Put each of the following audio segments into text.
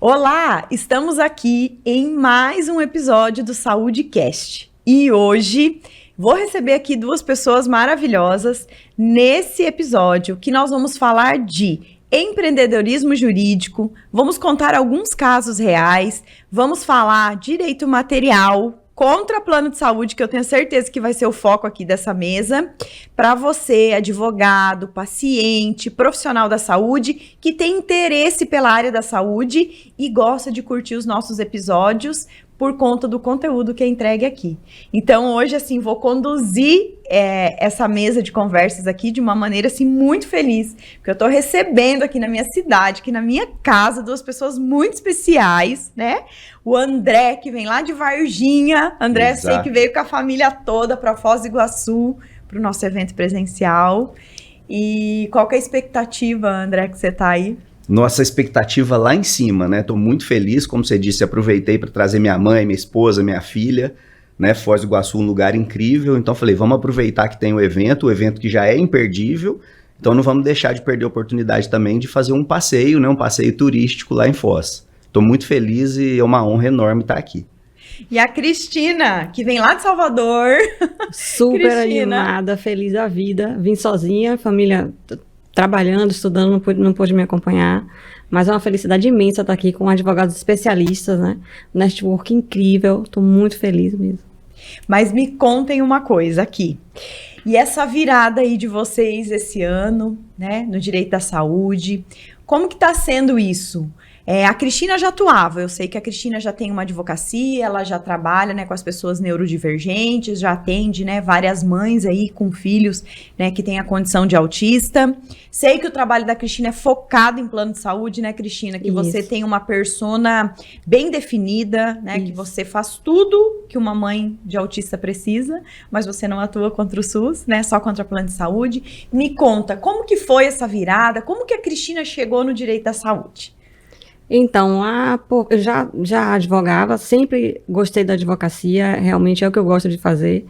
Olá, estamos aqui em mais um episódio do SaúdeCast e hoje vou receber aqui duas pessoas maravilhosas nesse episódio que nós vamos falar de empreendedorismo jurídico, vamos contar alguns casos reais, vamos falar direito material contra plano de saúde, que eu tenho certeza que vai ser o foco aqui dessa mesa, para você, advogado, paciente, profissional da saúde, que tem interesse pela área da saúde e gosta de curtir os nossos episódios por conta do conteúdo que é entregue aqui. Então, hoje, assim, vou conduzir essa mesa de conversas aqui de uma maneira, assim, muito feliz, porque eu tô recebendo aqui na minha cidade, aqui na minha casa, duas pessoas muito especiais, né? O André, que vem lá de Varginha. André, Exato. sei que veio com a família toda para Foz do Iguaçu, para o nosso evento presencial. E qual que é a expectativa, André, que você tá aí? Nossa expectativa lá em cima, né? Tô muito feliz, como você disse, aproveitei para trazer minha mãe, minha esposa, minha filha, né? Foz do Iguaçu, um lugar incrível, então falei, vamos aproveitar que tem o evento que já é imperdível, então não vamos deixar de perder a oportunidade também de fazer um passeio, né? Um passeio turístico lá em Foz. Tô muito feliz e é uma honra enorme estar aqui. E a Cristina, que vem lá de Salvador. Super Cristina. animada, feliz da vida. Vim sozinha, família trabalhando, estudando, não pôde me acompanhar. Mas é uma felicidade imensa estar aqui com advogados especialistas, né? Um network incrível, estou muito feliz mesmo. Mas me contem uma coisa aqui. E essa virada aí de vocês esse ano, né? No direito da saúde, como que tá sendo isso? A Cristina já atuava, eu sei que a Cristina já tem uma advocacia, ela já trabalha, né, com as pessoas neurodivergentes, já atende, né, várias mães aí com filhos, né, que têm a condição de autista. Sei que o trabalho da Cristina é focado em plano de saúde, né, Cristina? Que você tem uma persona bem definida, né, que você faz tudo que uma mãe de autista precisa, mas você não atua contra o SUS, né, só contra o plano de saúde. Me conta, como que foi essa virada? Como que a Cristina chegou no direito da saúde? Então, eu já advogava, sempre gostei da advocacia, realmente é o que eu gosto de fazer,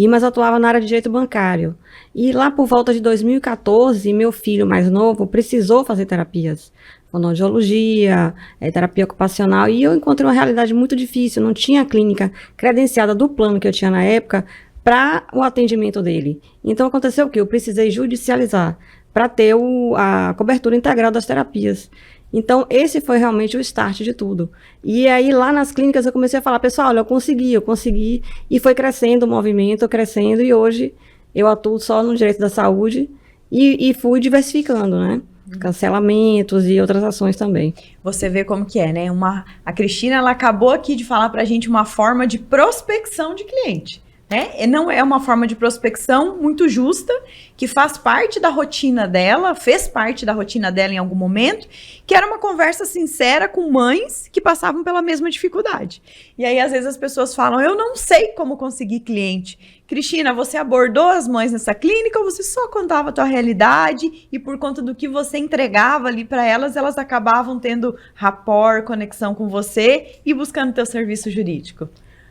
mas atuava na área de direito bancário. E lá por volta de 2014, meu filho mais novo precisou fazer terapias, fonoaudiologia, terapia ocupacional, e eu encontrei uma realidade muito difícil, não tinha clínica credenciada do plano que eu tinha na época para o atendimento dele. Então aconteceu o quê? Eu precisei judicializar para ter a cobertura integral das terapias. Então, esse foi realmente o start de tudo. E aí, lá nas clínicas, eu comecei a falar, pessoal, olha, eu consegui. E foi crescendo o movimento, crescendo, e hoje eu atuo só no direito da saúde e fui diversificando, né? Cancelamentos e outras ações também. Você vê como que é, né? A Cristina, ela acabou aqui de falar pra gente uma forma de prospecção de cliente. Né? Não é uma forma de prospecção muito justa, que faz parte da rotina dela, fez parte da rotina dela em algum momento, que era uma conversa sincera com mães que passavam pela mesma dificuldade. E aí, às vezes, as pessoas falam, eu não sei como conseguir cliente. Cristina, você abordou as mães nessa clínica ou você só contava a tua realidade e por conta do que você entregava ali para elas, elas acabavam tendo rapport, conexão com você e buscando teu serviço jurídico?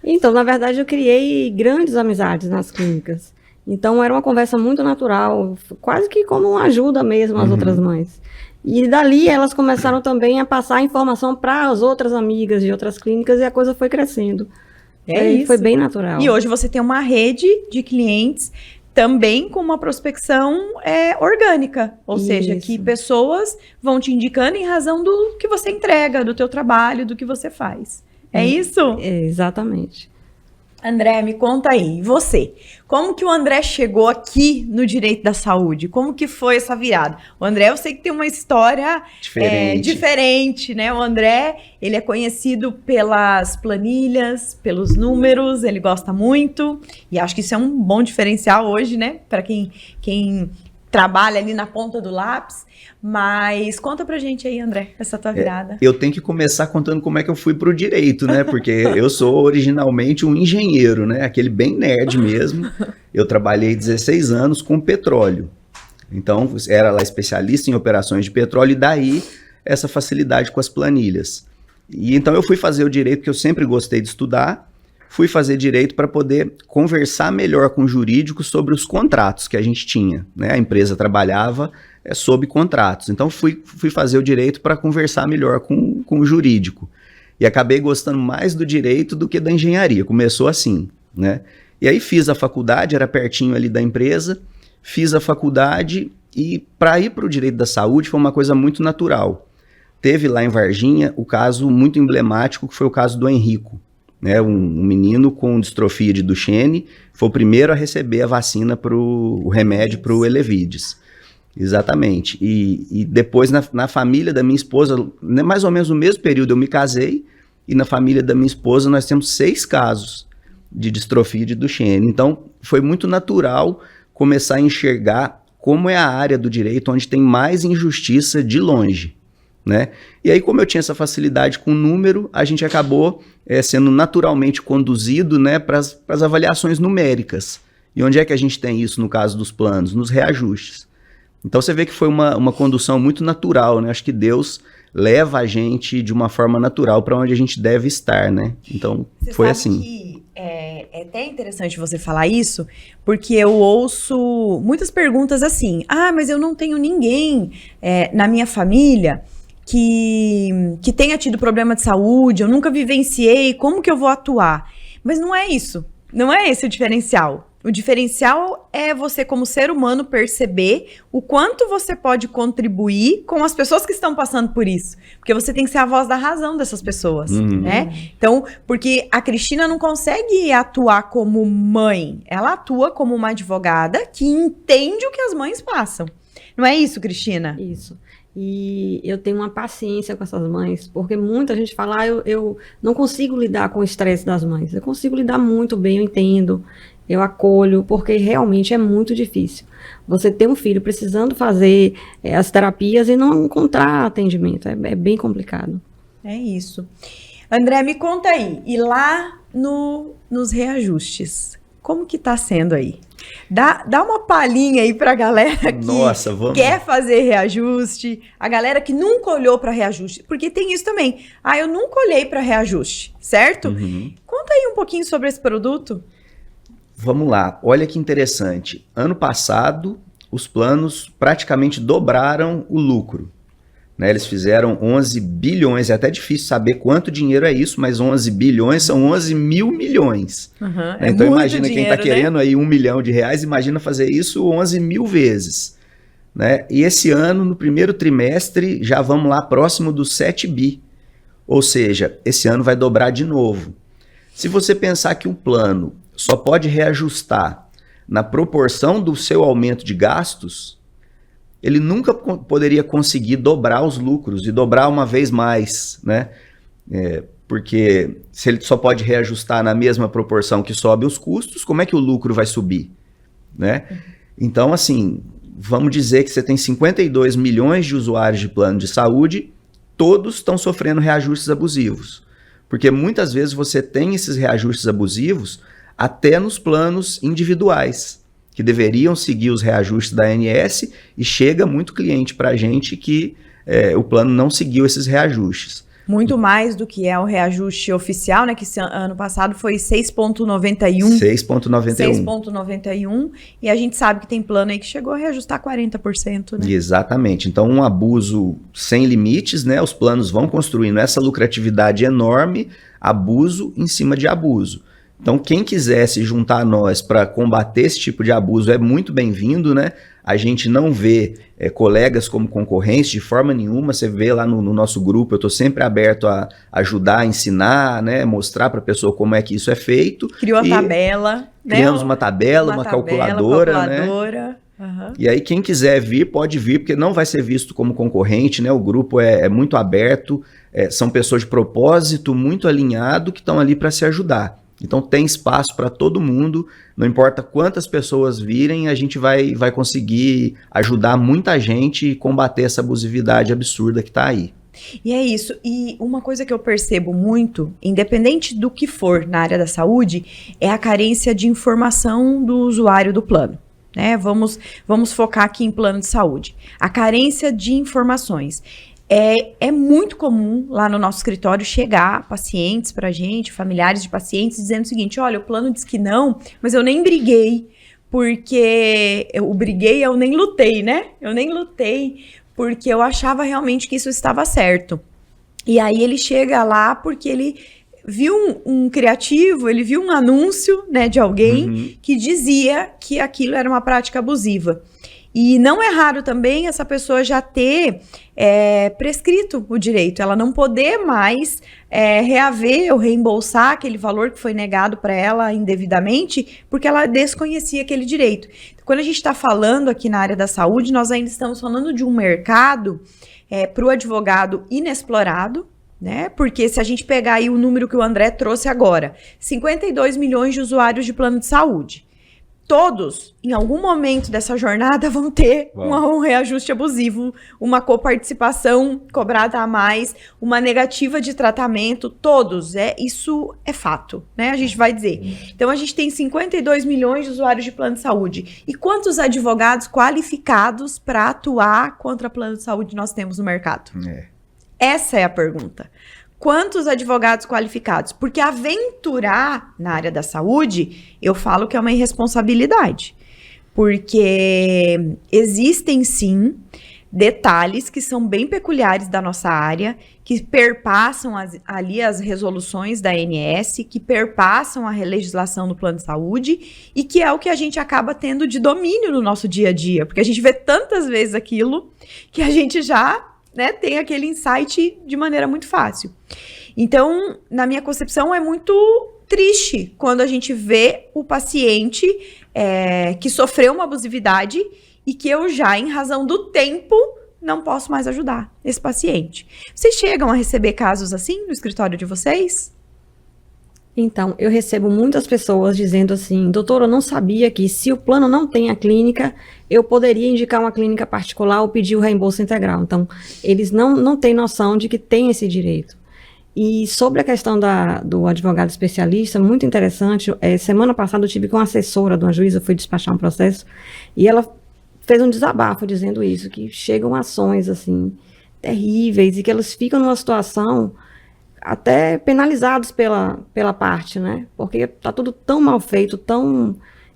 Então, na verdade, eu criei grandes amizades nas clínicas. Então, era uma conversa muito natural, quase que como uma ajuda mesmo às outras mães. E dali, elas começaram também a passar informação para as outras amigas de outras clínicas e a coisa foi crescendo. Foi bem natural. E hoje você tem uma rede de clientes também com uma prospecção orgânica, ou seja, que pessoas vão te indicando em razão do que você entrega, do teu trabalho, do que você faz. É isso? Exatamente. André, me conta aí, e você? Como que o André chegou aqui no direito da saúde? Como que foi essa virada? O André, eu sei que tem uma história diferente, né? O André, ele é conhecido pelas planilhas, pelos números, ele gosta muito, e acho que isso é um bom diferencial hoje, né? Para quem trabalha ali na ponta do lápis. Mas conta pra gente aí, André, essa tua virada. Eu tenho que começar contando como é que eu fui pro direito, né? Porque eu sou originalmente um engenheiro, né? Aquele bem nerd mesmo. Eu trabalhei 16 anos com petróleo. Então, era lá especialista em operações de petróleo e daí essa facilidade com as planilhas. E então eu fui fazer o direito que eu sempre gostei de estudar. Fui fazer direito para poder conversar melhor com o jurídico sobre os contratos que a gente tinha, né? A empresa trabalhava sob contratos. Então fui fazer o direito para conversar melhor com o jurídico. E acabei gostando mais do direito do que da engenharia. Começou assim, né? E aí fiz a faculdade, era pertinho ali da empresa, fiz a faculdade e para ir para o direito da saúde foi uma coisa muito natural. Teve lá em Varginha o caso muito emblemático, que foi o caso do Henrico, né? Um menino com distrofia de Duchenne, foi o primeiro a receber a vacina, o remédio para o Elevidys. Exatamente. E depois na família da minha esposa, mais ou menos no mesmo período eu me casei, e na família da minha esposa nós temos 6 casos de distrofia de Duchenne. Então foi muito natural começar a enxergar como é a área do direito onde tem mais injustiça de longe, né? E aí, como eu tinha essa facilidade com o número, a gente acabou sendo naturalmente conduzido, né, para as avaliações numéricas. E onde é que a gente tem isso no caso dos planos? Nos reajustes. Então você vê que foi uma condução muito natural, né? Acho que Deus leva a gente de uma forma natural para onde a gente deve estar, né? Então você foi sabe assim. Que é até interessante você falar isso, porque eu ouço muitas perguntas assim: ah, mas eu não tenho ninguém na minha família que tenha tido problema de saúde, eu nunca vivenciei, como que eu vou atuar? Mas não é isso, não é esse o diferencial. O diferencial é você, como ser humano, perceber o quanto você pode contribuir com as pessoas que estão passando por isso. Porque você tem que ser a voz da razão dessas pessoas, né? Então, porque a Cristina não consegue atuar como mãe. Ela atua como uma advogada que entende o que as mães passam. Não é isso, Cristina? Isso. E eu tenho uma paciência com essas mães, porque muita gente fala, eu não consigo lidar com o estresse das mães. Eu consigo lidar muito bem, eu entendo. Eu acolho, porque realmente é muito difícil. Você ter um filho precisando fazer as terapias e não encontrar atendimento. É bem complicado. É isso. André, me conta aí. E lá nos reajustes, como que tá sendo aí? Dá uma palhinha aí pra galera que quer fazer reajuste, a galera que nunca olhou para reajuste, porque tem isso também. Ah, eu nunca olhei para reajuste, certo? Conta aí um pouquinho sobre esse produto. Vamos lá, olha que interessante. Ano passado, os planos praticamente dobraram o lucro, né? Eles fizeram 11 bilhões, é até difícil saber quanto dinheiro é isso, mas 11 bilhões são 11 mil milhões. Então imagina quem está querendo aí R$1 milhão, imagina fazer isso 11 mil vezes, né? E esse ano, no primeiro trimestre, já vamos lá próximo dos 7 bi. Ou seja, esse ano vai dobrar de novo. Se você pensar que um plano só pode reajustar na proporção do seu aumento de gastos, ele nunca poderia conseguir dobrar os lucros e dobrar uma vez mais, né? Porque se ele só pode reajustar na mesma proporção que sobe os custos, como é que o lucro vai subir, né? Então, assim, vamos dizer que você tem 52 milhões de usuários de plano de saúde, todos estão sofrendo reajustes abusivos. Porque muitas vezes você tem esses reajustes abusivos até nos planos individuais, que deveriam seguir os reajustes da ANS, e chega muito cliente para a gente que o plano não seguiu esses reajustes. Muito mais do que é o reajuste oficial, né? Que ano passado foi 6,91. 6,91. E a gente sabe que tem plano aí que chegou a reajustar 40%, né? Exatamente. Então, um abuso sem limites, né? Os planos vão construindo essa lucratividade enorme, abuso em cima de abuso. Então, quem quiser se juntar a nós para combater esse tipo de abuso é muito bem-vindo, né? A gente não vê colegas como concorrentes de forma nenhuma. Você vê lá no nosso grupo, eu estou sempre aberto a ajudar, a ensinar, né? Mostrar para a pessoa como é que isso é feito. Criou a tabela. Criamos uma tabela, uma calculadora, né? Uhum. E aí quem quiser vir, pode vir, porque não vai ser visto como concorrente, né? O grupo é muito aberto, são pessoas de propósito muito alinhado que estão ali para se ajudar. Então tem espaço para todo mundo, não importa quantas pessoas virem, a gente vai conseguir ajudar muita gente e combater essa abusividade absurda que está aí. E é isso. E uma coisa que eu percebo muito, independente do que for na área da saúde, é a carência de informação do usuário do plano. Né? Vamos focar aqui em plano de saúde. A carência de informações. É muito comum lá no nosso escritório chegar pacientes pra gente, familiares de pacientes, dizendo o seguinte: olha, o plano diz que não, mas eu nem briguei, porque eu briguei, eu nem lutei, né? Eu nem lutei, porque eu achava realmente que isso estava certo. E aí ele chega lá porque ele viu um criativo, ele viu um anúncio, né, de alguém que dizia que aquilo era uma prática abusiva. E não é raro também essa pessoa já ter prescrito o direito, ela não poder mais reaver ou reembolsar aquele valor que foi negado para ela indevidamente, porque ela desconhecia aquele direito. Quando a gente está falando aqui na área da saúde, nós ainda estamos falando de um mercado para o advogado inexplorado, né? Porque se a gente pegar aí o número que o André trouxe agora, 52 milhões de usuários de plano de saúde. Todos, em algum momento dessa jornada, vão ter um reajuste abusivo, uma coparticipação cobrada a mais, uma negativa de tratamento, todos. Isso é fato, né? A gente vai dizer. Então, a gente tem 52 milhões de usuários de plano de saúde. E quantos advogados qualificados para atuar contra plano de saúde nós temos no mercado? Essa é a pergunta. Quantos advogados qualificados? Porque aventurar na área da saúde, eu falo que é uma irresponsabilidade. Porque existem, sim, detalhes que são bem peculiares da nossa área, que perpassam ali as resoluções da ANS, que perpassam a legislação do plano de saúde, e que é o que a gente acaba tendo de domínio no nosso dia a dia. Porque a gente vê tantas vezes aquilo que a gente já... né, tem aquele insight de maneira muito fácil. Então, na minha concepção, é muito triste quando a gente vê o paciente que sofreu uma abusividade e que eu já, em razão do tempo, não posso mais ajudar esse paciente. Vocês chegam a receber casos assim no escritório de vocês? Então, eu recebo muitas pessoas dizendo assim, doutora, eu não sabia que se o plano não tem a clínica, eu poderia indicar uma clínica particular ou pedir o reembolso integral. Então, eles não têm noção de que tem esse direito. E sobre a questão do advogado especialista, muito interessante, semana passada eu tive com uma assessora de uma juíza, fui despachar um processo, e ela fez um desabafo dizendo isso, que chegam ações, assim, terríveis, e que elas ficam numa situação... até penalizados pela parte, né? Porque tá tudo tão mal feito,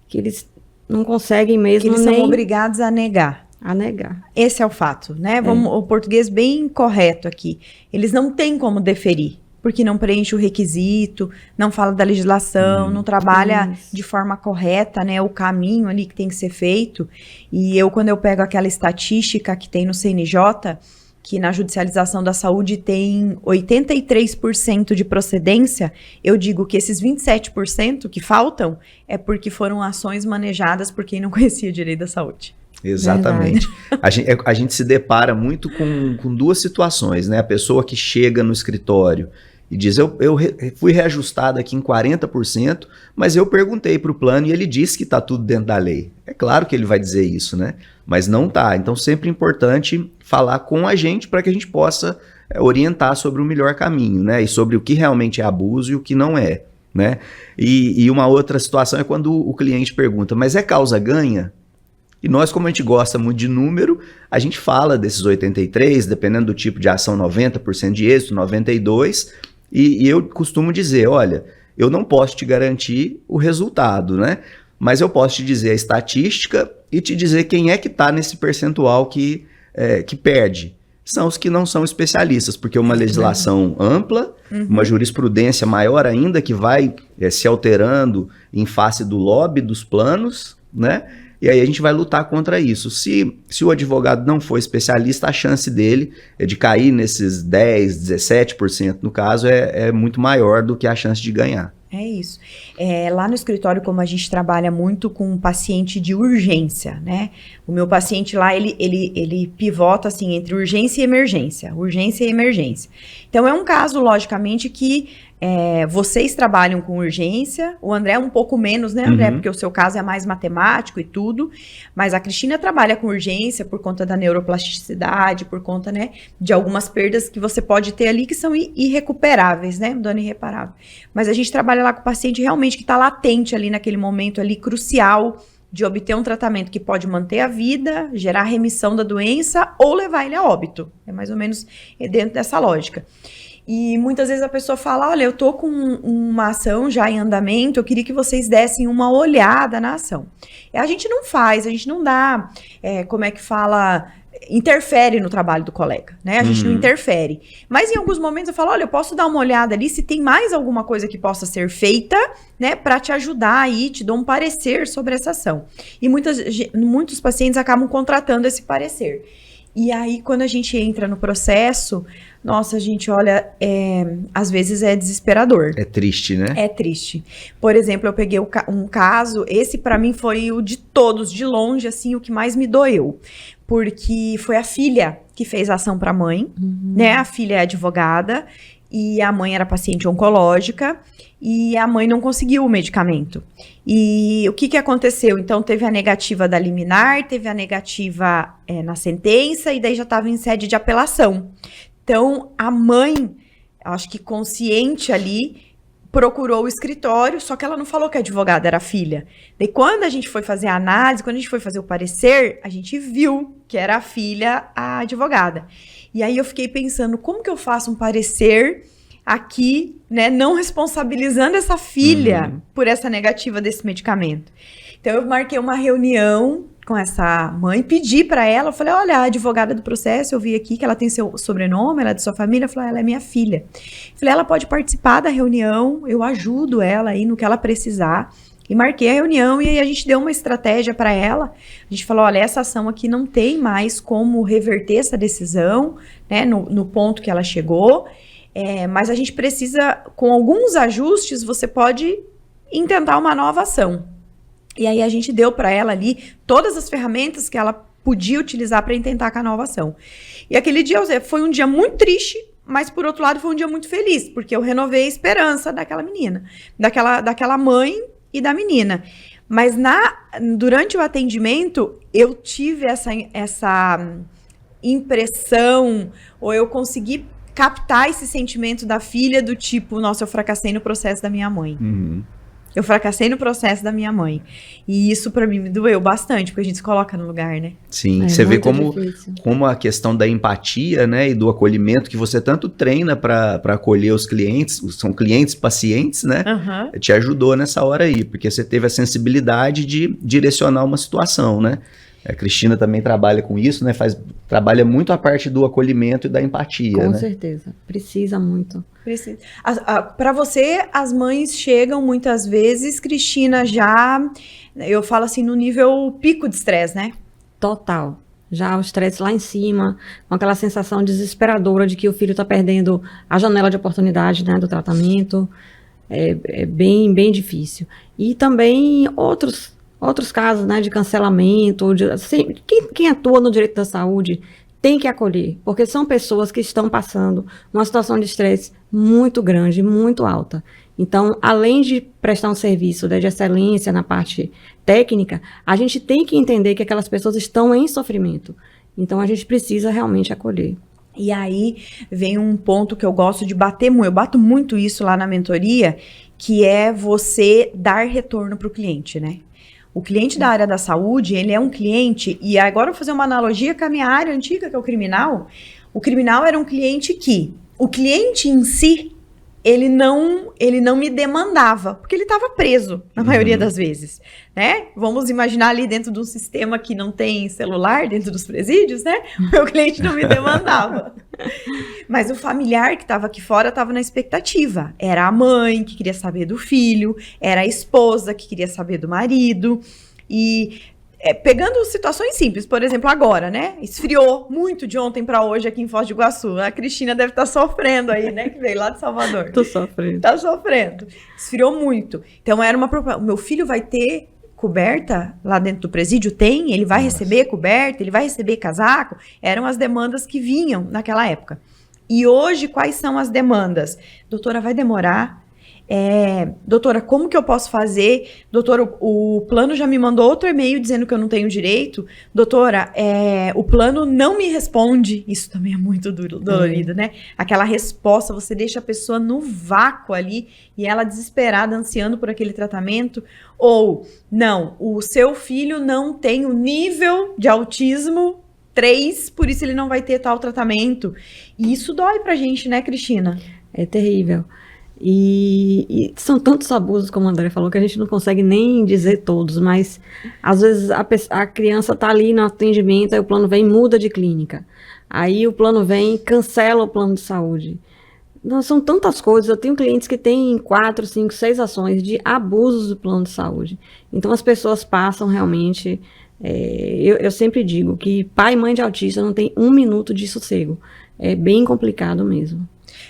que eles não conseguem mesmo que eles são obrigados a negar. A negar. Esse é o fato, né? O português bem correto aqui. Eles não têm como deferir, porque não preenche o requisito, não fala da legislação, não trabalha de forma correta, né? O caminho ali que tem que ser feito. E quando eu pego aquela estatística que tem no CNJ... que na judicialização da saúde tem 83% de procedência, eu digo que esses 27% que faltam é porque foram ações manejadas por quem não conhecia o direito da saúde. Exatamente. A gente se depara muito com duas situações, né? A pessoa que chega no escritório e diz, eu fui reajustado aqui em 40%, mas eu perguntei para o plano e ele disse que está tudo dentro da lei. É claro que ele vai dizer isso, né? Mas não está. Então, sempre é importante falar com a gente para que a gente possa orientar sobre o melhor caminho, né? E sobre o que realmente é abuso e o que não é, né? E uma outra situação é quando o cliente pergunta, mas é causa ganha? E nós, como a gente gosta muito de número, a gente fala desses 83, dependendo do tipo de ação, 90% de êxito, 92%, e eu costumo dizer, olha, eu não posso te garantir o resultado, né? Mas eu posso te dizer a estatística e te dizer quem é que está nesse percentual que perde. São os que não são especialistas, porque uma legislação ampla, uma jurisprudência maior ainda, que vai se alterando em face do lobby dos planos, né? E aí a gente vai lutar contra isso. Se o advogado não for especialista, a chance dele de cair nesses 10%, 17% no caso é muito maior do que a chance de ganhar. É isso. Lá no escritório, como a gente trabalha muito com um paciente de urgência, né? O meu paciente lá, ele pivota assim entre urgência e emergência. Urgência e emergência. Então, é um caso, logicamente, que vocês trabalham com urgência, o André um pouco menos, né, André? Porque o seu caso é mais matemático e tudo, mas a Cristina trabalha com urgência por conta da neuroplasticidade, por conta, né, de algumas perdas que você pode ter ali que são irrecuperáveis, né, dano irreparável. Mas a gente trabalha lá com o paciente realmente que está latente ali naquele momento ali crucial de obter um tratamento que pode manter a vida, gerar remissão da doença ou levar ele a óbito. É mais ou menos dentro dessa lógica. E muitas vezes a pessoa fala, olha, eu tô com uma ação já em andamento, eu queria que vocês dessem uma olhada na ação. E a gente não faz, a gente não dá, como é que fala, interfere no trabalho do colega, né? A gente não interfere. Mas em alguns momentos eu falo, olha, eu posso dar uma olhada ali se tem mais alguma coisa que possa ser feita, né, para te ajudar aí, te dou um parecer sobre essa ação. E muitos pacientes acabam contratando esse parecer. E aí, quando a gente entra no processo, nossa, a gente olha, às vezes é desesperador. É triste, né? É triste. Por exemplo, eu peguei um caso, esse pra mim foi o de todos, de longe, assim, o que mais me doeu. Porque foi a filha que fez a ação pra mãe, né? A filha é advogada e a mãe era paciente oncológica e a mãe não conseguiu o medicamento. E o que aconteceu? Então, teve a negativa da liminar, teve a negativa na sentença e daí já estava em sede de apelação. Então, a mãe, acho que consciente ali, procurou o escritório, só que ela não falou que a advogada era a filha. Daí, quando a gente foi fazer a análise, quando a gente foi fazer o parecer, a gente viu que era a filha a advogada. E aí eu fiquei pensando, como que eu faço um parecer aqui, né, não responsabilizando essa filha por essa negativa desse medicamento? Então, eu marquei uma reunião com essa mãe, pedi para ela, eu falei, olha, a advogada do processo, eu vi aqui que ela tem seu sobrenome, ela é de sua família, eu falei, ela é minha filha. Eu falei, ela pode participar da reunião, eu ajudo ela aí no que ela precisar. E marquei a reunião e aí a gente deu uma estratégia para ela. A gente falou, olha, essa ação aqui não tem mais como reverter essa decisão, né, no ponto que ela chegou, mas a gente precisa, com alguns ajustes, você pode intentar uma nova ação. E aí a gente deu para ela ali todas as ferramentas que ela podia utilizar para intentar com a nova ação. E aquele dia foi um dia muito triste, mas por outro lado foi um dia muito feliz, porque eu renovei a esperança daquela menina, daquela mãe e da menina. Mas durante o atendimento, eu tive essa impressão, ou eu consegui captar esse sentimento da filha do tipo, nossa, eu fracassei no processo da minha mãe. Eu fracassei no processo da minha mãe. E isso pra mim me doeu bastante, porque a gente se coloca no lugar, né? Sim, você vê difícil. como a questão da empatia, né, e do acolhimento que você tanto treina para acolher os clientes, são clientes pacientes, né? Te ajudou nessa hora aí, porque você teve a sensibilidade de direcionar uma situação, né? A Cristina também trabalha com isso, né? Trabalha muito a parte do acolhimento e da empatia, Com né? certeza, precisa muito. Para você, as mães chegam muitas vezes, Cristina, já, eu falo assim, no nível pico de estresse, né? Total. Já o estresse lá em cima, com aquela sensação desesperadora de que o filho está perdendo a janela de oportunidade, né, do tratamento. É bem, bem difícil. E também outros casos, né, de cancelamento. Assim, quem atua no direito da saúde tem que acolher, porque são pessoas que estão passando uma situação de estresse muito grande, muito alta. Então, além de prestar um serviço, né, de excelência na parte técnica, a gente tem que entender que aquelas pessoas estão em sofrimento. Então, a gente precisa realmente acolher. E aí vem um ponto que eu gosto de bater muito, eu bato muito isso lá na mentoria, que é você dar retorno para o cliente, né? O cliente da área da saúde, ele é um cliente, e agora eu vou fazer uma analogia com a minha área antiga, que é o criminal. O criminal era um cliente que, o cliente em si, ele não me demandava, porque ele estava preso, na maioria das vezes, né? Vamos imaginar ali dentro de um sistema que não tem celular, dentro dos presídios, né? O meu cliente não me demandava. Mas o familiar que estava aqui fora estava na expectativa. Era a mãe que queria saber do filho, era a esposa que queria saber do marido. E pegando situações simples, por exemplo, agora, né? Esfriou muito de ontem para hoje aqui em Foz do Iguaçu. A Cristina deve estar sofrendo aí, né? Que veio lá de Salvador. Tô sofrendo. Tá sofrendo. Esfriou muito. Então, era o meu filho vai ter coberta lá dentro do presídio? Tem. Ele vai receber coberta? Ele vai receber casaco? Eram as demandas que vinham naquela época. E hoje, quais são as demandas? Doutora, vai demorar? Doutora, como que eu posso fazer? Doutora, o plano já me mandou outro e-mail dizendo que eu não tenho direito. Doutora, o plano não me responde. Isso também é muito dolorido, né? Aquela resposta, você deixa a pessoa no vácuo ali e ela desesperada, ansiando por aquele tratamento. Ou, não, o seu filho não tem o nível de autismo 3, por isso ele não vai ter tal tratamento. E isso dói pra gente, né, Cristina? É terrível. E são tantos abusos, como a André falou, que a gente não consegue nem dizer todos, mas às vezes a criança está ali no atendimento, aí o plano vem e muda de clínica. Aí o plano vem e cancela o plano de saúde. Não, são tantas coisas. Eu tenho clientes que têm 4, 5, 6 ações de abusos do plano de saúde. Então as pessoas passam realmente... eu sempre digo que pai e mãe de autista não tem 1 minuto de sossego. É bem complicado mesmo.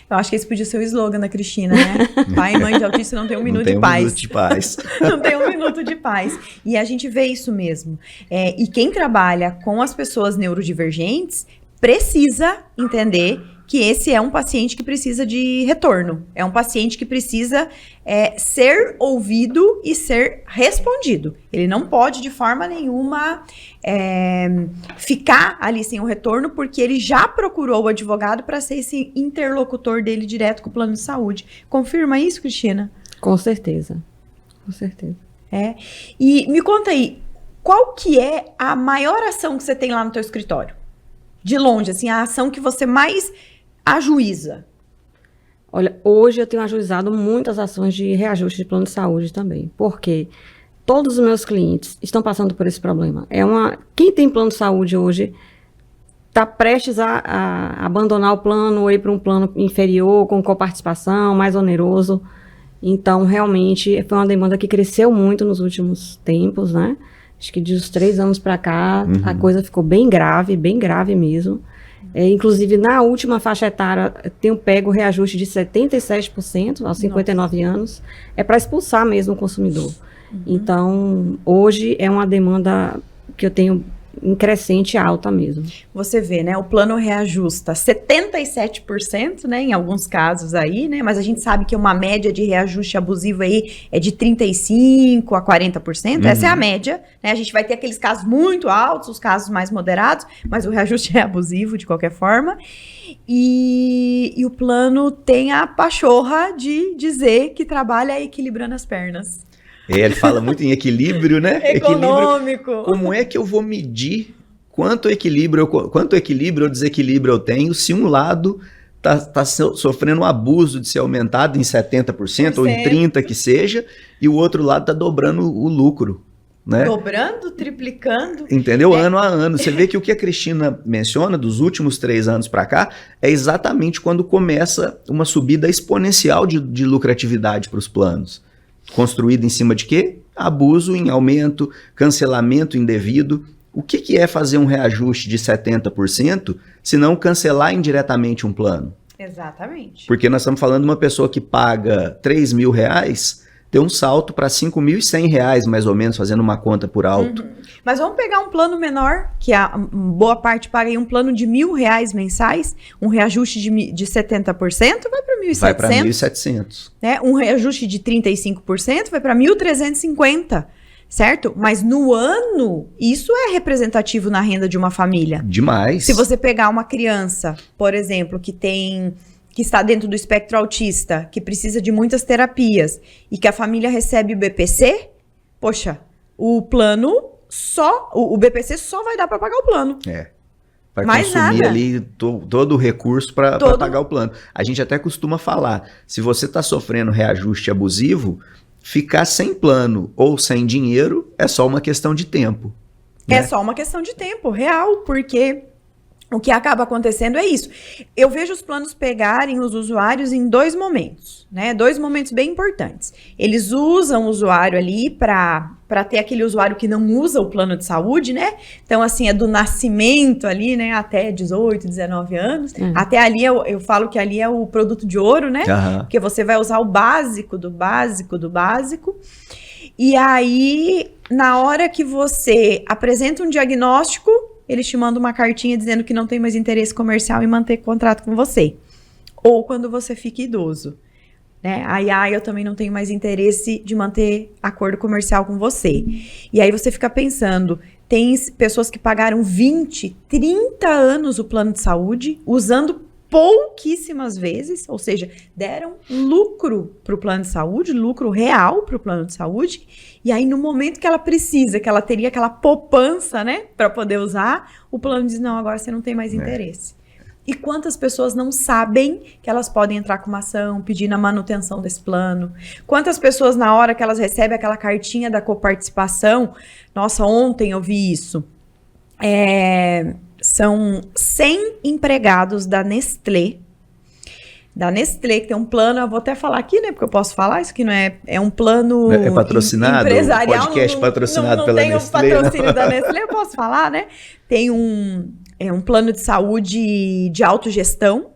Eu acho que esse podia ser o slogan da Cristina, né? Pai e mãe de autista não tem 1 minuto de paz. Não tem 1 minuto de paz. Não tem 1 minuto de paz. E a gente vê isso mesmo. E quem trabalha com as pessoas neurodivergentes precisa entender que esse é um paciente que precisa de retorno. É um paciente que precisa ser ouvido e ser respondido. Ele não pode, de forma nenhuma, ficar ali sem o retorno, porque ele já procurou o advogado para ser esse interlocutor dele direto com o plano de saúde. Confirma isso, Cristina? Com certeza. Com certeza. E me conta aí, qual que é a maior ação que você tem lá no teu escritório? De longe, assim, a ação que você mais ajuiza. Olha, hoje eu tenho ajuizado muitas ações de reajuste de plano de saúde também, porque todos os meus clientes estão passando por esse problema. Quem tem plano de saúde hoje está prestes a abandonar o plano ou ir para um plano inferior, com coparticipação, mais oneroso. Então, realmente, foi uma demanda que cresceu muito nos últimos tempos, né? Acho que de uns 3 anos para cá, a coisa ficou bem grave mesmo. Inclusive, na última faixa etária, tenho pego reajuste de 77% aos 59 anos. É para expulsar mesmo o consumidor. Então, hoje é uma demanda que eu tenho em crescente alta mesmo. Você vê, né? O plano reajusta 77%, né? Em alguns casos aí, né? Mas a gente sabe que uma média de reajuste abusivo aí é de 35% a 40%. Essa é a média, né? A gente vai ter aqueles casos muito altos, os casos mais moderados, mas o reajuste é abusivo de qualquer forma. E o plano tem a pachorra de dizer que trabalha equilibrando as pernas. Ele fala muito em equilíbrio, né? Econômico. Equilíbrio. Como é que eu vou medir quanto equilíbrio ou desequilíbrio eu tenho se um lado está sofrendo um abuso de ser aumentado em 70% ou em 30% que seja, e o outro lado está dobrando o lucro, né? Dobrando, triplicando. Entendeu? Ano a ano. Você vê que o que a Cristina menciona dos últimos 3 anos para cá é exatamente quando começa uma subida exponencial de lucratividade para os planos. Construído em cima de quê? Abuso em aumento, cancelamento indevido. O que é fazer um reajuste de 70% se não cancelar indiretamente um plano? Exatamente. Porque nós estamos falando de uma pessoa que paga R$3.000, ter um salto para R$5.100, mais ou menos, fazendo uma conta por alto. Mas vamos pegar um plano menor, que a boa parte paga aí um plano de R$1.000 mensais, um reajuste de 70%, vai para R$1.700. Vai para R$1.700. Né? Um reajuste de 35% vai para R$1.350, certo? Mas no ano, isso é representativo na renda de uma família. Demais. Se você pegar uma criança, por exemplo, que está dentro do espectro autista, que precisa de muitas terapias e que a família recebe o BPC, poxa, o BPC só vai dar para pagar o plano. Vai mais consumir nada. Ali todo o recurso para pagar o plano. A gente até costuma falar, se você está sofrendo reajuste abusivo, ficar sem plano ou sem dinheiro é só uma questão de tempo. Né? É só uma questão de tempo, real, porque o que acaba acontecendo é isso. Eu vejo os planos pegarem os usuários em 2 momentos, né? 2 momentos bem importantes. Eles usam o usuário ali para ter aquele usuário que não usa o plano de saúde, né? Então, assim, é do nascimento ali, né? Até 18, 19 anos. Até ali, eu falo que ali é o produto de ouro, né? Porque você vai usar o básico do básico do básico. E aí, na hora que você apresenta um diagnóstico, eles te mandam uma cartinha dizendo que não tem mais interesse comercial em manter contrato com você. Ou quando você fica idoso, né? Eu também não tenho mais interesse de manter acordo comercial com você. E aí você fica pensando, tem pessoas que pagaram 20, 30 anos o plano de saúde, usando pouquíssimas vezes, ou seja, deram lucro para o plano de saúde, lucro real para o plano de saúde, e aí no momento que ela precisa, que ela teria aquela poupança, né, para poder usar, o plano diz, não, agora você não tem mais interesse. E quantas pessoas não sabem que elas podem entrar com uma ação, pedir a manutenção desse plano? Quantas pessoas, na hora que elas recebem aquela cartinha da coparticipação, nossa, ontem eu vi isso, são 100 empregados da Nestlé, que tem um plano, eu vou até falar aqui, né, porque eu posso falar, isso aqui não é um plano É patrocinado, empresarial. podcast patrocinado pela Nestlé. Não tem o patrocínio da Nestlé, eu posso falar, né? Tem um plano de saúde de autogestão,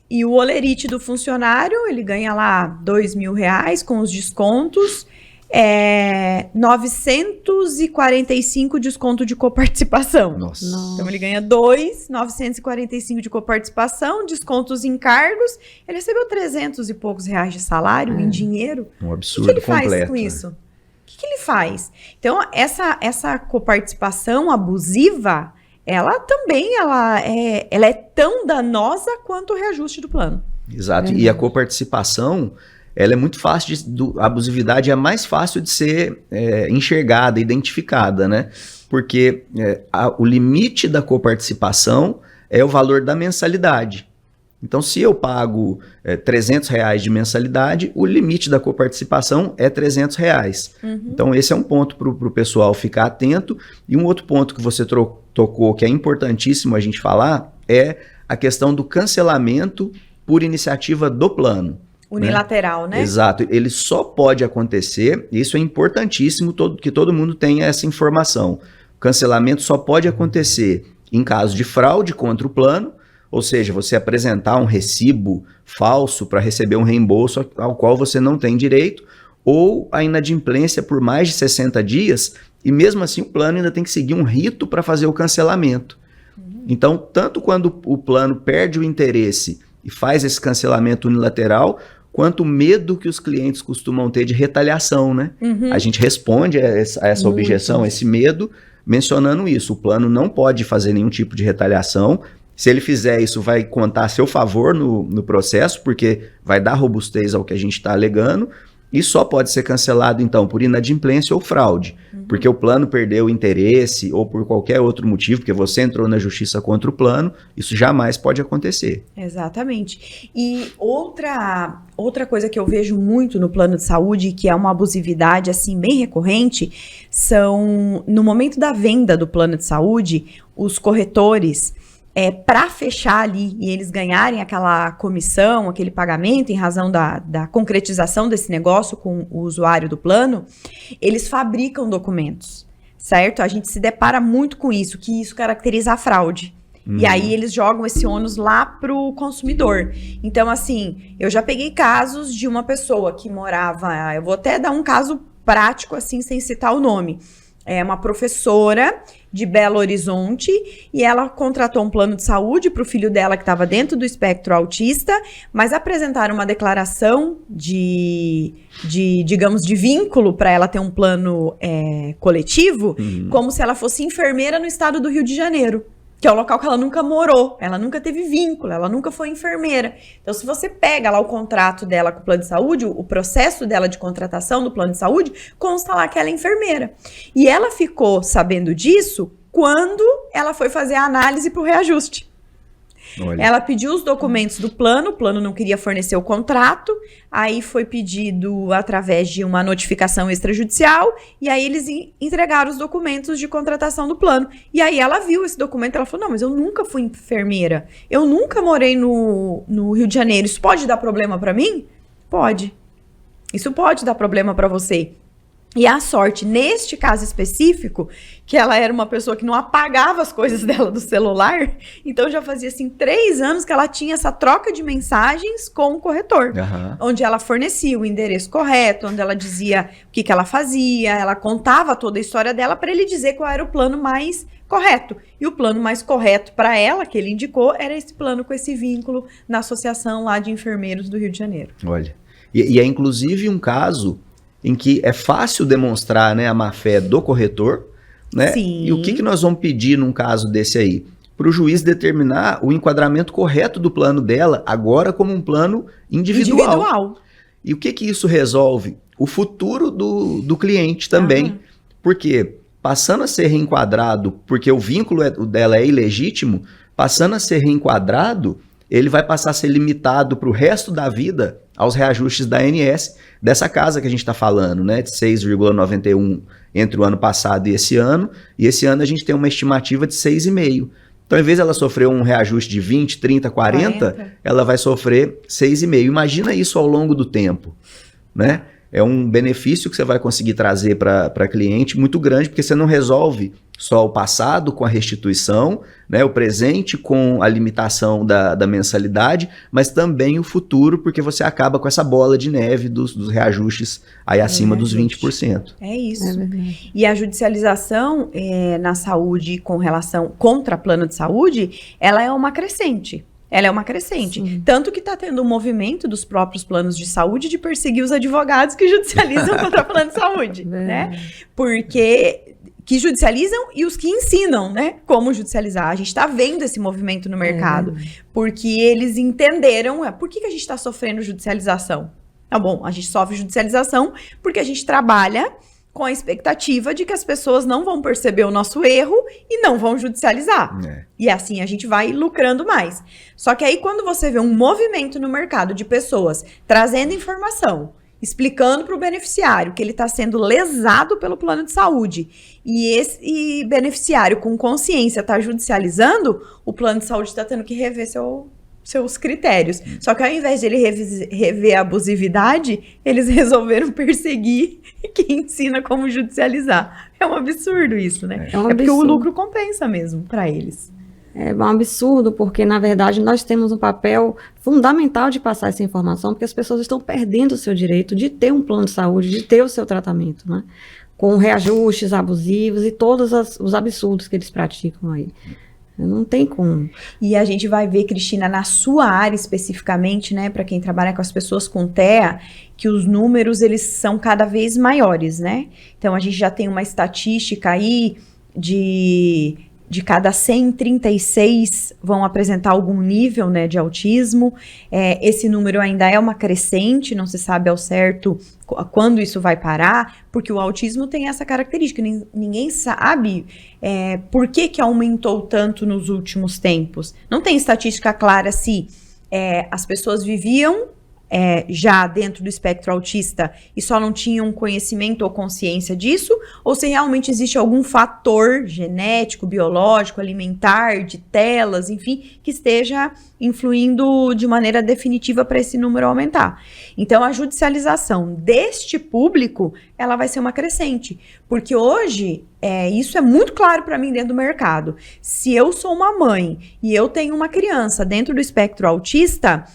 e o holerite do funcionário, ele ganha lá R$2.000 com os descontos, 945 desconto de coparticipação. Nossa. Então ele ganha 945 de coparticipação, descontos em cargos, ele recebeu 300 e poucos reais de salário em dinheiro. Um O absurdo que ele faz completo. com isso? O que ele faz? Então, essa coparticipação abusiva, ela também ela é tão danosa quanto o reajuste do plano. Exato. E a coparticipação, ela é muito fácil, a abusividade é mais fácil de ser enxergada, identificada, né? Porque o limite da coparticipação é o valor da mensalidade. Então, se eu pago R$300 de mensalidade, o limite da coparticipação é R$300. Então, esse é um ponto para o pessoal ficar atento. E um outro ponto que você tocou, que é importantíssimo a gente falar, é a questão do cancelamento por iniciativa do plano. Unilateral, né? Exato. Ele só pode acontecer, e isso é importantíssimo que todo mundo tenha essa informação. O cancelamento só pode acontecer em caso de fraude contra o plano, ou seja, você apresentar um recibo falso para receber um reembolso ao qual você não tem direito, ou a inadimplência por mais de 60 dias, e mesmo assim o plano ainda tem que seguir um rito para fazer o cancelamento. Então, tanto quando o plano perde o interesse e faz esse cancelamento unilateral, quanto o medo que os clientes costumam ter de retaliação, né? A gente responde a essa objeção, a esse medo, mencionando isso. O plano não pode fazer nenhum tipo de retaliação. Se ele fizer isso, vai contar a seu favor no processo, porque vai dar robustez ao que a gente está alegando, e só pode ser cancelado, então, por inadimplência ou fraude, porque o plano perdeu o interesse ou por qualquer outro motivo, porque você entrou na justiça contra o plano, isso jamais pode acontecer. Exatamente. E outra coisa que eu vejo muito no plano de saúde, que é uma abusividade assim bem recorrente, são no momento da venda do plano de saúde, os corretores, para fechar ali e eles ganharem aquela comissão, aquele pagamento em razão da concretização desse negócio com o usuário do plano, eles fabricam documentos, certo? A gente se depara muito com isso, que isso caracteriza a fraude. E aí eles jogam esse ônus lá pro consumidor. Então, assim, eu já peguei casos de uma pessoa que morava, eu vou até dar um caso prático, assim, sem citar o nome. É uma professora de Belo Horizonte e ela contratou um plano de saúde para o filho dela que estava dentro do espectro autista, mas apresentaram uma declaração digamos, de vínculo para ela ter um plano coletivo, como se ela fosse enfermeira no estado do Rio de Janeiro, que é o local que ela nunca morou, ela nunca teve vínculo, ela nunca foi enfermeira. Então, se você pega lá o contrato dela com o plano de saúde, o processo dela de contratação do plano de saúde, consta lá que ela é enfermeira. E ela ficou sabendo disso quando ela foi fazer a análise para o reajuste. Olha. Ela pediu os documentos do plano, o plano não queria fornecer o contrato, aí foi pedido através de uma notificação extrajudicial, e aí eles entregaram os documentos de contratação do plano. E aí ela viu esse documento, ela falou, não, mas eu nunca fui enfermeira, eu nunca morei no Rio de Janeiro, isso pode dar problema pra mim? Pode. Isso pode dar problema pra você. E a sorte, neste caso específico, que ela era uma pessoa que não apagava as coisas dela do celular, então já fazia, assim, 3 anos que ela tinha essa troca de mensagens com o corretor, onde ela fornecia o endereço correto, onde ela dizia o que ela fazia, ela contava toda a história dela para ele dizer qual era o plano mais correto. E o plano mais correto para ela, que ele indicou, era esse plano com esse vínculo na associação lá de enfermeiros do Rio de Janeiro. Olha, e é inclusive um caso em que é fácil demonstrar, né, a má-fé do corretor, né? Sim. E o que nós vamos pedir num caso desse aí? Para o juiz determinar o enquadramento correto do plano dela, agora como um plano individual. E o que isso resolve? O futuro do cliente também. Porque, passando a ser reenquadrado, porque o vínculo dela é ilegítimo, Passando a ser reenquadrado, ele vai passar a ser limitado para o resto da vida aos reajustes da ANS dessa casa que a gente está falando, né, de 6,91 entre o ano passado e esse ano a gente tem uma estimativa de 6,5. Então, em vez de ela sofrer um reajuste de 20, 30, 40, ela vai sofrer 6,5. Imagina isso ao longo do tempo, né? É um benefício que você vai conseguir trazer para cliente muito grande, porque você não resolve só o passado com a restituição, né, o presente com a limitação da mensalidade, mas também o futuro, porque você acaba com essa bola de neve dos reajustes aí acima dos 20%. É isso. E a judicialização na saúde com relação contra plano de saúde, ela é uma crescente. Ela é uma crescente. Sim. Tanto que está tendo um movimento dos próprios planos de saúde de perseguir os advogados que judicializam contra plano de saúde, né? Porque que judicializam e os que ensinam, né? Como judicializar. A gente está vendo esse movimento no mercado. Porque eles entenderam, por que a gente está sofrendo judicialização? Tá bom, a gente sofre judicialização porque a gente trabalha com a expectativa de que as pessoas não vão perceber o nosso erro e não vão judicializar. E assim a gente vai lucrando mais. Só que aí quando você vê um movimento no mercado de pessoas trazendo informação, explicando para o beneficiário que ele está sendo lesado pelo plano de saúde e esse beneficiário com consciência está judicializando, o plano de saúde está tendo que rever seus critérios. Só que ao invés de ele rever a abusividade, eles resolveram perseguir quem ensina como judicializar. É um absurdo isso, né? É porque o lucro compensa mesmo para eles. É um absurdo, porque, na verdade, nós temos um papel fundamental de passar essa informação, porque as pessoas estão perdendo o seu direito de ter um plano de saúde, de ter o seu tratamento, né? Com reajustes abusivos e todos os absurdos que eles praticam aí. Não tem como. E a gente vai ver, Cristina, na sua área especificamente, né, para quem trabalha com as pessoas com TEA, que os números, eles são cada vez maiores, né? Então, a gente já tem uma estatística aí de cada 136 vão apresentar algum nível, né, de autismo. Esse número ainda é uma crescente, não se sabe ao certo quando isso vai parar, porque o autismo tem essa característica, ninguém sabe por que aumentou tanto nos últimos tempos. Não tem estatística clara se as pessoas viviam já dentro do espectro autista e só não tinham conhecimento ou consciência disso, ou se realmente existe algum fator genético, biológico, alimentar, de telas, enfim, que esteja influindo de maneira definitiva para esse número aumentar. Então, a judicialização deste público, ela vai ser uma crescente, porque hoje, isso é muito claro para mim dentro do mercado. Se eu sou uma mãe e eu tenho uma criança dentro do espectro autista,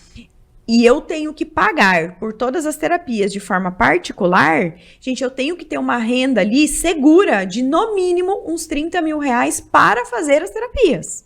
e eu tenho que pagar por todas as terapias de forma particular, gente, eu tenho que ter uma renda ali segura de, no mínimo, uns 30 mil reais para fazer as terapias.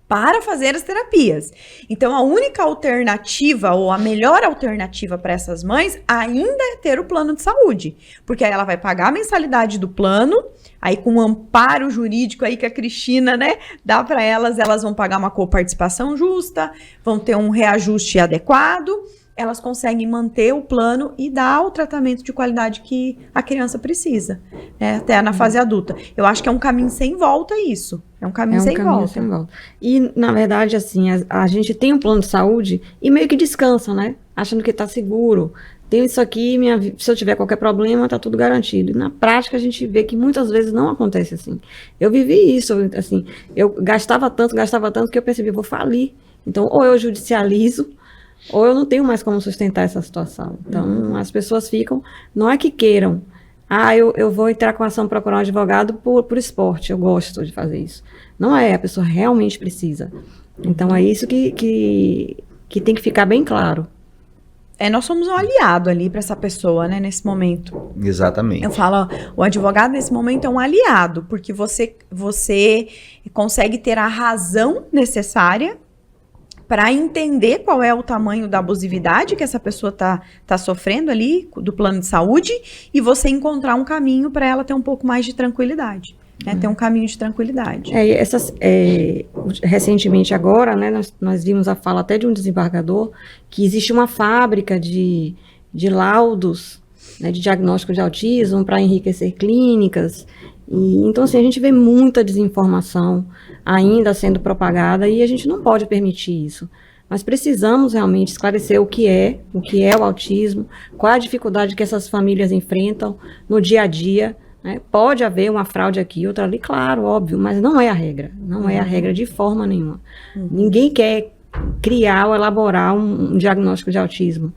Para fazer as terapias. Então, a única alternativa, ou a melhor alternativa para essas mães, ainda é ter o plano de saúde. Porque aí ela vai pagar a mensalidade do plano, aí com um amparo jurídico aí que a Cristina, né, dá para elas vão pagar uma coparticipação justa, vão ter um reajuste adequado, elas conseguem manter o plano e dar o tratamento de qualidade que a criança precisa, né, até na fase adulta. Eu acho que é um caminho sem volta isso. É um caminho sem volta. E, na verdade, assim, a gente tem um plano de saúde e meio que descansa, né? Achando que está seguro. Tenho isso aqui, se eu tiver qualquer problema, está tudo garantido. E na prática, a gente vê que muitas vezes não acontece assim. Eu vivi isso, assim, eu gastava tanto que eu percebi, vou falir. Então, ou eu judicializo, ou eu não tenho mais como sustentar essa situação. Então, as pessoas ficam, não é que queiram, eu vou entrar com ação procurar um advogado por esporte, eu gosto de fazer isso. Não é, a pessoa realmente precisa. Então, é isso que tem que ficar bem claro. Nós somos um aliado ali para essa pessoa, né, nesse momento. Exatamente. Eu falo, o advogado nesse momento é um aliado, porque você consegue ter a razão necessária para entender qual é o tamanho da abusividade que essa pessoa tá sofrendo ali do plano de saúde e você encontrar um caminho para ela ter um pouco mais de tranquilidade, né? Ter um caminho de tranquilidade. Recentemente agora, né, nós vimos a fala até de um desembargador que existe uma fábrica de laudos, né, de diagnóstico de autismo para enriquecer clínicas Então, assim, a gente vê muita desinformação ainda sendo propagada e a gente não pode permitir isso. Mas precisamos realmente esclarecer o que é o autismo, qual a dificuldade que essas famílias enfrentam no dia a dia, né? Pode haver uma fraude aqui, outra ali, claro, óbvio, mas não é a regra. Não é a regra de forma nenhuma. Ninguém quer criar ou elaborar um diagnóstico de autismo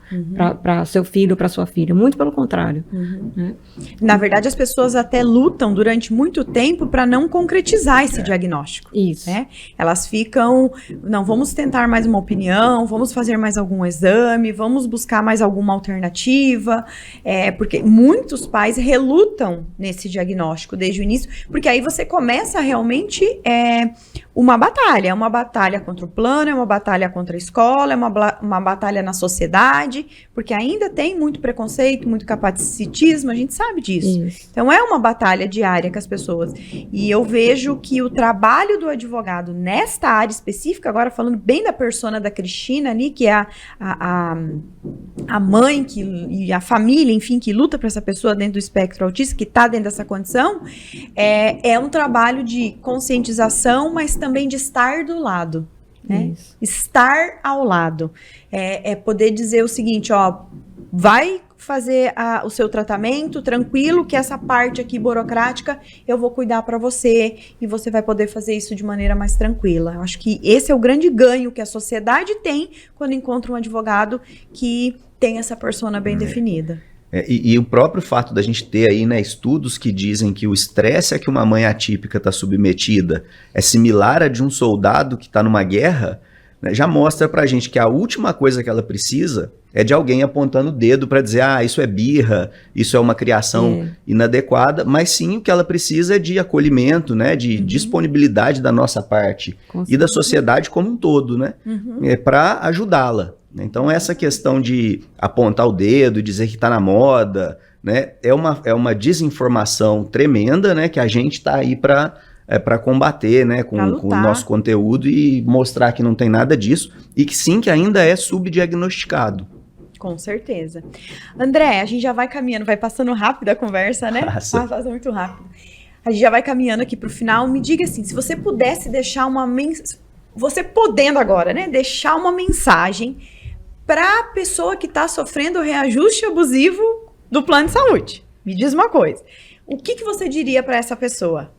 para seu filho ou para sua filha. Muito pelo contrário. Né? Na verdade, as pessoas até lutam durante muito tempo para não concretizar esse diagnóstico. Isso. Né? Elas ficam, não, vamos tentar mais uma opinião, vamos fazer mais algum exame, vamos buscar mais alguma alternativa, porque muitos pais relutam nesse diagnóstico desde o início, porque aí você começa realmente uma batalha contra o plano, é uma batalha contra a escola, é uma batalha na sociedade, porque ainda tem muito preconceito, muito capacitismo, a gente sabe disso. Isso. Então é uma batalha diária com as pessoas. E eu vejo que o trabalho do advogado nesta área específica, agora falando bem da persona da Cristina ali, que é a mãe e a família, enfim, que luta para essa pessoa dentro do espectro autista, que está dentro dessa condição, é um trabalho de conscientização, mas também de estar do lado. Né? Estar ao lado. É poder dizer o seguinte, ó, vai fazer o seu tratamento tranquilo, que essa parte aqui burocrática eu vou cuidar para você e você vai poder fazer isso de maneira mais tranquila. Eu acho que esse é o grande ganho que a sociedade tem quando encontra um advogado que tem essa persona bem definida. E o próprio fato da gente ter aí, né, estudos que dizem que o estresse a que uma mãe atípica está submetida é similar a de um soldado que está numa guerra, né, já mostra pra gente que a última coisa que ela precisa é de alguém apontando o dedo para dizer, isso é birra, isso é uma criação inadequada, mas sim o que ela precisa é de acolhimento, né, de disponibilidade da nossa parte e da sociedade como um todo, né, para ajudá-la. Então essa questão de apontar o dedo e dizer que está na moda, né, é uma desinformação tremenda, né, que a gente está aí para combater, né, com o nosso conteúdo e mostrar que não tem nada disso e que sim, que ainda é subdiagnosticado. Com certeza. André, a gente já vai caminhando, vai passando rápido a conversa, né? Passa muito rápido. A gente já vai caminhando aqui para o final. Me diga assim, se você pudesse deixar você podendo agora, né, deixar uma mensagem para a pessoa que está sofrendo o reajuste abusivo do plano de saúde. Me diz uma coisa. O que você diria para essa pessoa?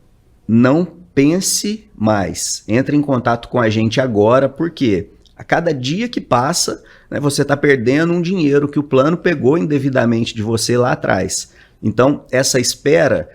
Não pense mais. Entre em contato com a gente agora, porque a cada dia que passa, né, você está perdendo um dinheiro que o plano pegou indevidamente de você lá atrás. Então, essa espera,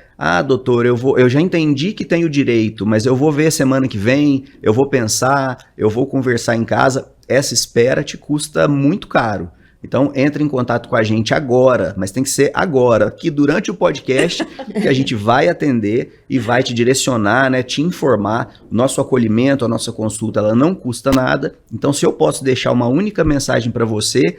doutor, eu já entendi que tenho direito, mas eu vou ver semana que vem, eu vou pensar, eu vou conversar em casa. Essa espera te custa muito caro. Então, entre em contato com a gente agora, mas tem que ser agora, que durante o podcast que a gente vai atender e vai te direcionar, né, te informar. O nosso acolhimento, a nossa consulta, ela não custa nada. Então, se eu posso deixar uma única mensagem para você,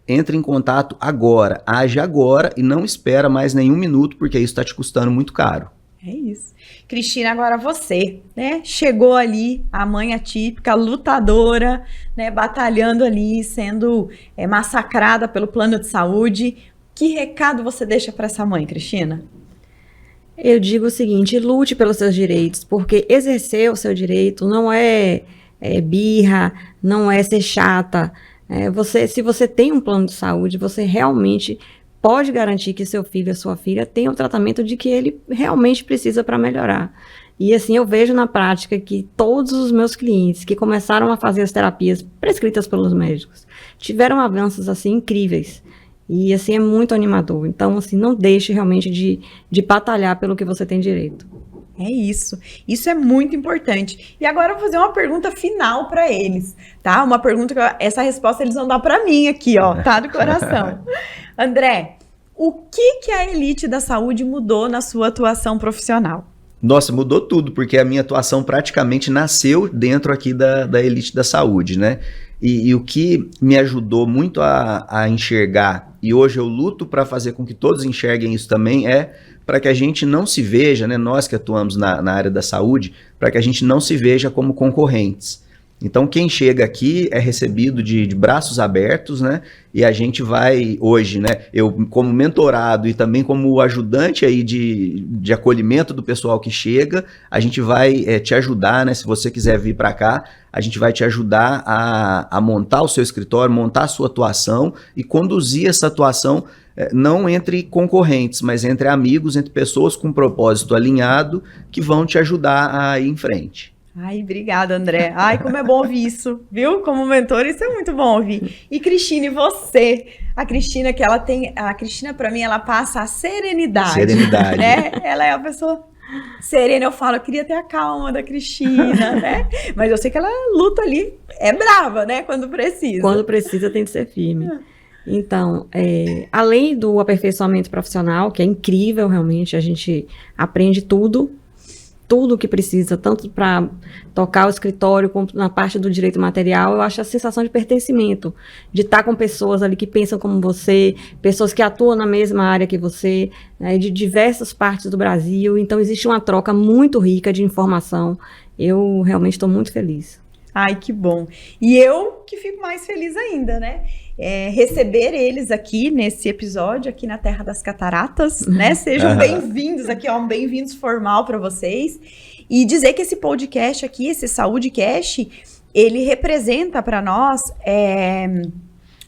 entre em contato agora, age agora e não espera mais nenhum minuto, porque isso está te custando muito caro. É isso. Cristina, agora você, né? Chegou ali, a mãe atípica, lutadora, né? Batalhando ali, sendo massacrada pelo plano de saúde. Que recado você deixa para essa mãe, Cristina? Eu digo o seguinte, lute pelos seus direitos, porque exercer o seu direito não é birra, não é ser chata. Se você tem um plano de saúde, você realmente pode garantir que seu filho ou sua filha tenham o tratamento de que ele realmente precisa para melhorar. E assim, eu vejo na prática que todos os meus clientes que começaram a fazer as terapias prescritas pelos médicos tiveram avanços assim incríveis. E assim, é muito animador. Então, assim, não deixe realmente de batalhar pelo que você tem direito. É isso. Isso é muito importante. E agora eu vou fazer uma pergunta final para eles, tá? Uma pergunta que essa resposta eles vão dar para mim aqui, ó, tá? Do coração. André, o que a elite da saúde mudou na sua atuação profissional? Nossa, mudou tudo, porque a minha atuação praticamente nasceu dentro aqui da elite da saúde, né? E o que me ajudou muito a enxergar, e hoje eu luto para fazer com que todos enxerguem isso também, para que a gente não se veja, né, nós que atuamos na área da saúde, para que a gente não se veja como concorrentes. Então, quem chega aqui é recebido de braços abertos, né? E a gente vai hoje, né? Eu, como mentorado e também como ajudante aí de acolhimento do pessoal que chega, a gente vai te ajudar, né? Se você quiser vir para cá, a gente vai te ajudar a montar o seu escritório, montar a sua atuação e conduzir essa atuação não entre concorrentes, mas entre amigos, entre pessoas com propósito alinhado que vão te ajudar a ir em frente. Ai, obrigada, André. Ai, como é bom ouvir isso, viu? Como mentor, isso é muito bom ouvir. E Cristina, e você? A Cristina, para mim, ela passa a serenidade. Serenidade. Né? Ela é a pessoa serena. Eu falo, eu queria ter a calma da Cristina, né? Mas eu sei que ela luta ali, é brava, né? Quando precisa. Quando precisa, tem que ser firme. Então, além do aperfeiçoamento profissional, que é incrível realmente, a gente aprende tudo o que precisa, tanto para tocar o escritório como na parte do direito material. Eu acho a sensação de pertencimento, de estar com pessoas ali que pensam como você, pessoas que atuam na mesma área que você, né, de diversas partes do Brasil. Então, existe uma troca muito rica de informação. Eu realmente estou muito feliz. Ai, que bom. E eu que fico mais feliz ainda, né? Receber eles aqui nesse episódio, aqui na Terra das Cataratas, né? Sejam bem-vindos aqui, ó, um bem-vindos formal para vocês. E dizer que esse podcast aqui, esse SaúdeCast, ele representa para nós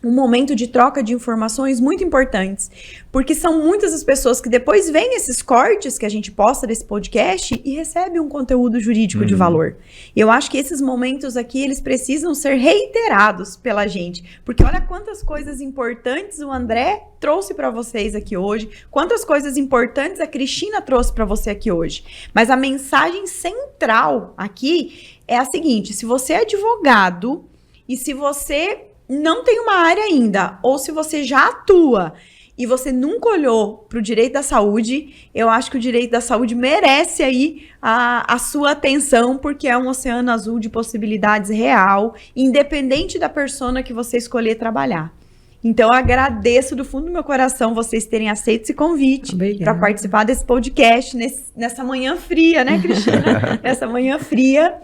um momento de troca de informações muito importantes, porque são muitas as pessoas que depois veem esses cortes que a gente posta desse podcast e recebem um conteúdo jurídico de valor. Eu acho que esses momentos aqui, eles precisam ser reiterados pela gente, porque olha quantas coisas importantes o André trouxe para vocês aqui hoje, quantas coisas importantes a Cristina trouxe para você aqui hoje. Mas a mensagem central aqui é a seguinte: se você é advogado e se você não tem uma área ainda, ou se você já atua e você nunca olhou para o direito da saúde, eu acho que o direito da saúde merece aí a sua atenção, porque é um oceano azul de possibilidades real, independente da persona que você escolher trabalhar. Então, eu agradeço do fundo do meu coração vocês terem aceito esse convite para participar desse podcast nessa manhã fria, né, Cristina? Nessa manhã fria.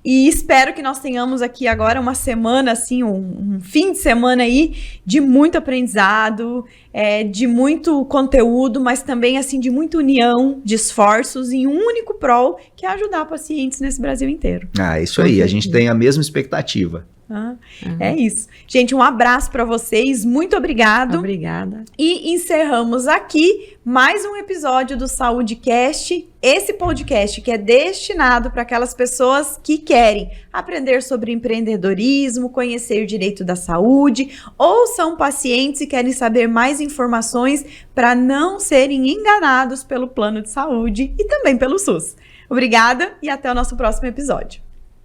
E espero que nós tenhamos aqui agora uma semana, assim, um fim de semana aí de muito aprendizado, de muito conteúdo, mas também, assim, de muita união, de esforços em um único prol, que é ajudar pacientes nesse Brasil inteiro. Isso aí, a gente tem a mesma expectativa. É isso. Gente, um abraço para vocês, muito obrigado. Obrigada. E encerramos aqui mais um episódio do SaúdeCast, esse podcast que é destinado para aquelas pessoas que querem aprender sobre empreendedorismo, conhecer o direito da saúde, ou são pacientes e querem saber mais informações para não serem enganados pelo plano de saúde e também pelo SUS. Obrigada e até o nosso próximo episódio.